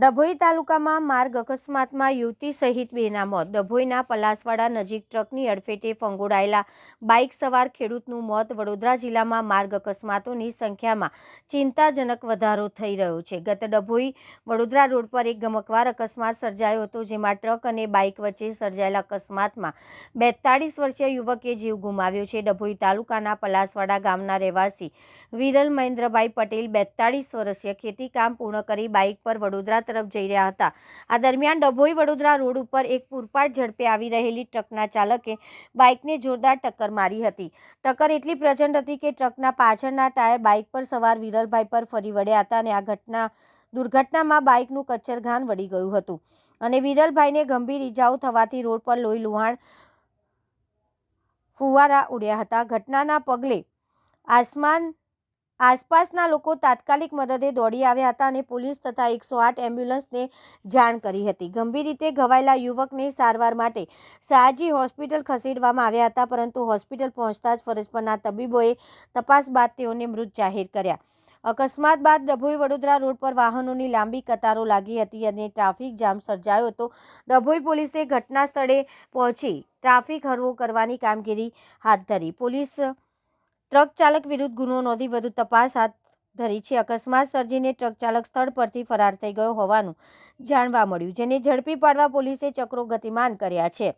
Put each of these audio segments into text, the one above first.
ડભોઈ તાલુકામાં માર્ગ અકસ્માતમાં યુવતી સહિત બેના મોત। ડભોઈના પલાસવાડા નજીક ટ્રકની અડફેટે ફંગોળાયેલા બાઇક સવાર ખેડૂતનું મોત। વડોદરા જિલ્લામાં માર્ગ અકસ્માતોની સંખ્યામાં ચિંતાજનક વધારો થઈ રહ્યો છે। ગત ડભોઈ વડોદરા રોડ પર એક ગમખ્વાર અકસ્માત સર્જાયો હતો, જેમાં ટ્રક અને બાઇક વચ્ચે સર્જાયેલા અકસ્માતમાં 42 વર્ષીય યુવકે જીવ ગુમાવ્યો છે। ડભોઈ તાલુકાના પલાસવાડા ગામના રહેવાસી વિરલ મહેન્દ્રભાઈ પટેલ 42 વર્ષીય ખેતીકામ પૂર્ણ કરી બાઇક પર વડોદરા તરફ જઈ રહ્યા હતા। આ દરમિયાન ડભોઈ વડોદરા રોડ ઉપર એક પૂરપાટ ઝડપે આવી રહેલી ટ્રકના ચાલકે બાઇકને જોરદાર ટક્કર મારી હતી। ટક્કર એટલી પ્રચંડ હતી કે ટ્રકના પાછળના ટાયર બાઇક પર સવાર વિરલભાઈ પર ફરી વળ્યા હતા અને આ દુર્ઘટનામાં બાઇકનું કચ્છરઘાન વળી ગયું હતું અને વિરલભાઈને ગંભીર ઈજાઓ થવાથી રોડ પર લોહી લુહાણ ફુવારા ઉડ્યા હતા। ઘટનાના પગલે આસપાસના લોકો તાત્કાલિક મદદે દોડી આવ્યા હતા અને પોલીસ તથા 108 એમ્બ્યુલન્સને જાણ કરી હતી। ગંભીર રીતે ઘવાયેલા યુવકને સારવાર માટે સયાજી હોસ્પિટલ ખસેડવામાં આવ્યા હતા, પરંતુ હોસ્પિટલ પહોંચતા જ ફરજ પરના તબીબોએ તપાસ બાદ તેઓને મૃત જાહેર કર્યા। અકસ્માત બાદ ડભોઈ વડોદરા રોડ પર વાહનોની લાંબી કતારો લાગી હતી અને ટ્રાફિક જામ સર્જાયો હતો। ડભોઈ પોલીસે ઘટના સ્થળે પહોંચી ટ્રાફિક હળવો કરવાની કામગીરી હાથ ધરી। પોલીસ ટ્રક ચાલક વિરુદ્ધ ગુનો નોંધી વધુ તપાસ હાથ ધરી છે। અકસ્માત સર્જીને ટ્રક ચાલક સ્થળ પરથી ફરાર થઈ ગયો હોવાનું જાણવા મળ્યું, જેને ઝડપી પાડવા પોલીસે ચક્રો ગતિમાન કર્યા છે।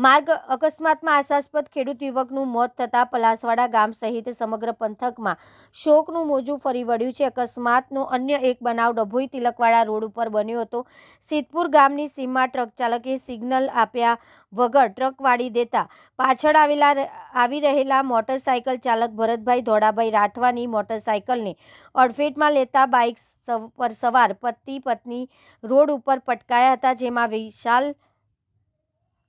માર્ગ અકસ્માતમાં આશાસ્પદ ખેડૂત યુવકનું મોત થતાં પલાસવાડા ગામ સહિત સમગ્ર પંથકમાં શોકનું મોજું ફરી વળ્યું છે। અકસ્માતનો અન્ય એક બનાવ ડભોઈ તિલકવાડા રોડ ઉપર બન્યો હતો। સિદ્ધપુર ગામની સીમમાં ટ્રક ચાલકે સિગ્નલ આપ્યા વગર ટ્રક વાળી દેતા પાછળ આવી રહેલા મોટરસાયકલ ચાલક ભરતભાઈ ધોળાભાઈ રાઠવાની મોટરસાયકલને અડફેટમાં લેતા બાઇક પર સવાર પતિ પત્ની રોડ ઉપર પટકાયા હતા, જેમાં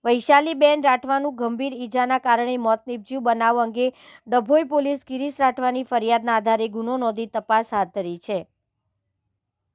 વૈશાલીબેન રાઠવાનું ગંભીર ઈજાના કારણે મોત નીપજ્યું। બનાવ અંગે ડભોઈ પોલીસ ગિરીશ રાઠવાની ફરિયાદના આધારે ગુનો નોંધી તપાસ હાથ ધરી છે।